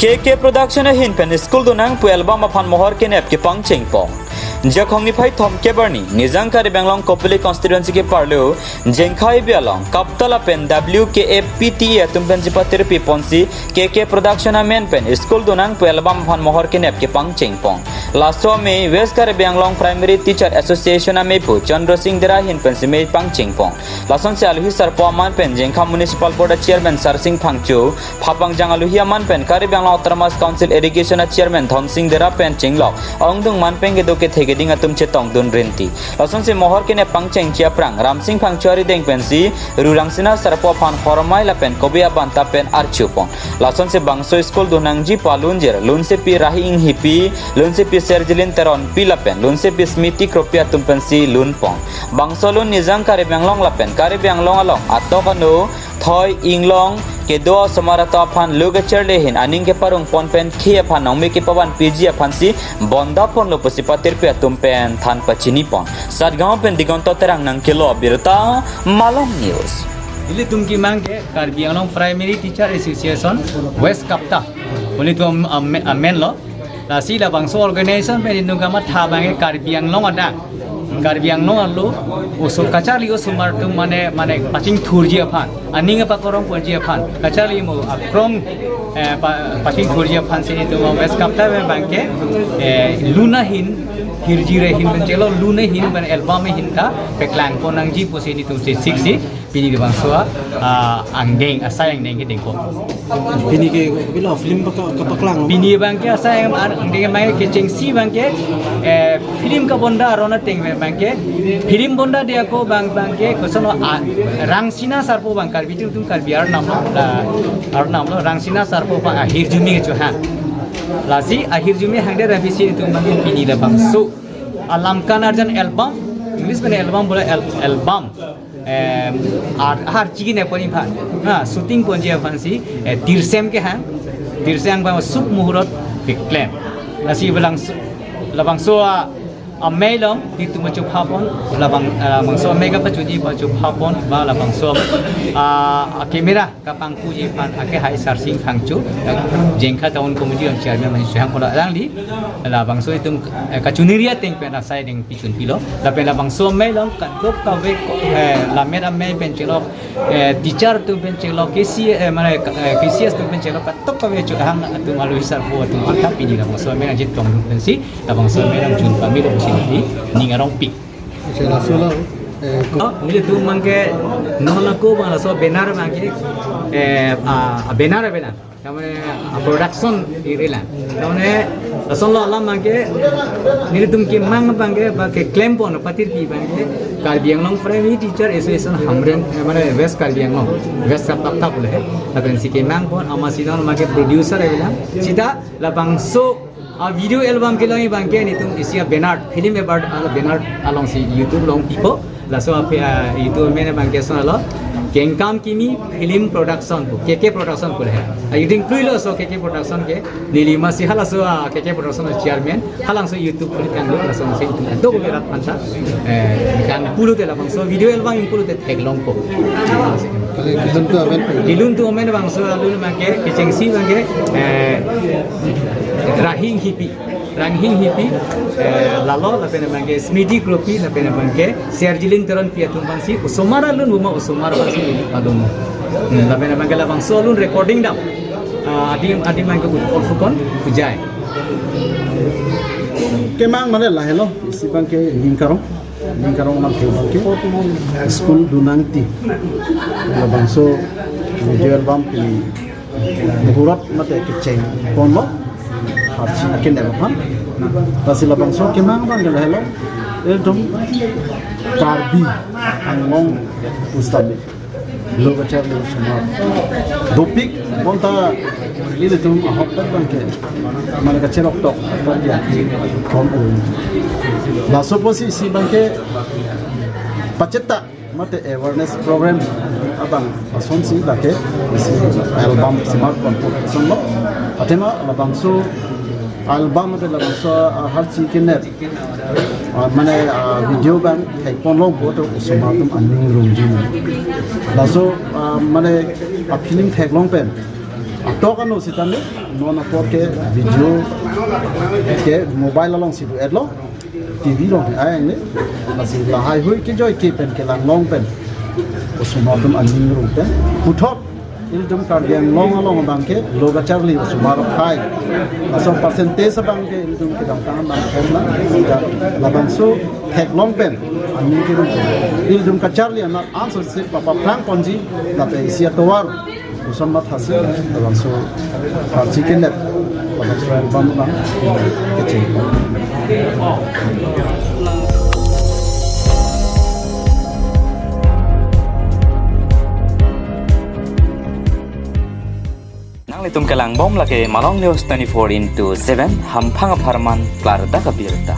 KK Production hin pen school dunang pu album aphan mohor ke nep ke pang chengpong Jakhong ni phai thom ke barni nizang kare Banglong Kopili constituency ke parlo jengkhai bialong kaptala pen WKFPTA tumpen jipatir pi ponsi KK Production amen pen school dunang pu album aphan mohor ke nep ke pang chengpong lasto me West kare Banglong Primary Teacher Association ame pu Chandra Singh dera hin pen sime pang chengpong lason se alhi sarpo man pen jengkha municipal board chairman Sar Singh Phangchu phapang jangaluhi man pen kare Banglong Autonomous Council Irrigation chairman Thon Singh dera pen chenglok ongdung man pen ge doke thege dinga tum che tong dun rinti lason se mohor ke ne pang cheng chia prang Ram Singh Phangchuari deng pen si rurang sina sarpo phan khormai la pen kobia banta pen archupong lason se bangso school dunang ji palunjer lun se pi rahi ing hipi lun se pi serjilin teron pi la pen lun se pi smiti kropia tum pen si lun pong bangso lun nizang kare Banglong la pen kare Banglong along atokano thoi inglong ke do samarata phan lugacher lehin aning ke parung pon pen khia phan nongme ke pawan pg phan si bonda pon lo pasipatir pe tum pen than pachini pon satgaon pen digonto terang nang kilo birta Malong News Ili tumki mangke Karbi Anglong Primary Teacher Association West Kapta Oli tu amen lo la si la bangso organization pe indung kama tha bange Karbi Anglong ada Karbi Anglong allo usul kachali usumar tu mane paching thurji aphan aning pa korong porji aphan kachali mo akrom paching thurji aphan se tu West Kapta me bangke luna hin hirji re hin benjelo luna hin ban album hin ta peklang ponang ji posini tu se 60 pini ke bangso angdeng asayang deng ke dengko Pini ke bila film kapaklang Bini bangke asayang angdeng mai ke cengsi bangke film ka bonda rona teng bangke film bonda dia ko bangke kosono rangsina sarpo bang karbi tu karbi ar nam lo rangsina sarpo pa ahir jumi ke ha lasi ahir jumi hangde rabisi tu bangke pini da bangso alam kan arjan album English में album बोला album हर चीज़ ने पनी भाग हाँ शूटिंग पंजी फंसी तिरसेम के हैं तिरसेम का सुप मुहूर्त बिक्लेम नसी लबंगसो अमेलम दितु मचु फापन लबंगसो अमेगा पचुजी मचु फापन बा लबंगसो कैमरा का पंकुजी फान आके हाई सार्सिंग फांगचु जेंखा टाउन कमिटी ऑन चेयरमैन मन सुहां कोला रांगली लबंगसो इतुम कचुनिरिया टेंग पे ना साइडिंग पिचुन पिलो लपे लबंगसो अमेलम कदोक का वे लामेर अमे पेंचेलो टीचर तु पेंचेलो केसी माने केसीएस तु पेंचेलो कदोक का वे चु हां तुम आलु हिसाब को तुम आता पिनी लबंगसो अमे जित कम पेंसी लबंगसो अमे जुन पमिलो sini ningarong pik. Sila sula. Ini tu mangke nolaku bangla so benar mangke benar. Kamane production irilan. Kamane asal Allah mangke ini tu mungkin mang mangke bagai claim pon patir pi mangke Karbi Anglong Primary Teacher Association hamren mana West Karbi Anglong West Kapta boleh. Tapi si kemang pon amasidan mangke producer irilan. Sida labang so video album ke lagi bangke ni tu isia Bernard film about Bernard along si YouTube long people laso ape YouTube mene bangke sonalo Gengkam kimi film production ko KK production ko hai editing kruilo so KK production ke nilima si hala so KK production chairman halang so YouTube ko kan lo laso si itu do ko berat panta kan pulu de la bang so video album impulu de teglong ko dilun tu amen bang so alun bangke kecengsi bangke rahing hipi lalo lapena bangke smidi kropi lapena bangke serjilin teron pia tumbang si usomara lun buma usomara bangsi alun lapena bangke labang so alun recording dam adi bangke utpol fukon pujai Kemang mana lah hello isi bangke lingkarong bangke school dunangti labang so video album pi muhurat mate keceng ponlo harci ken apa pasti labang so kemang bangke lah hello itu Karbi Anglong Ustadi लोग अच्छा लोग सुना दोपिक बोलता ये तुम हफ्ता बंके माने का चेक टॉक कर दिया कौन लासो पोसी सी बंके पचता मते awareness programme abang ason si lake album smart composition lo atema labang so album de labang so har chicken net mane video ban thai pon lo boto sumatum aning room jin laso mane a film thek long pen Ato kan no sitane no na por ke video ke mobile along sibu edlo TV long ay ne masih lahai hui ke joy ke pen ke lang long pen usumatum aning ru pen puthot iltum kardian long along bangke loga charli usumar khai aso percentage bangke iltum ke dang tan bang khomna labang so hek long pen aning ke ru iltum ka charli na answer se papa plang ponji na pe sia towar usamat hasil labang so chicken net labang so bam bang kecil. Litum kelang bom lake Malong News 24/7 hampang aparman klar da kabirta.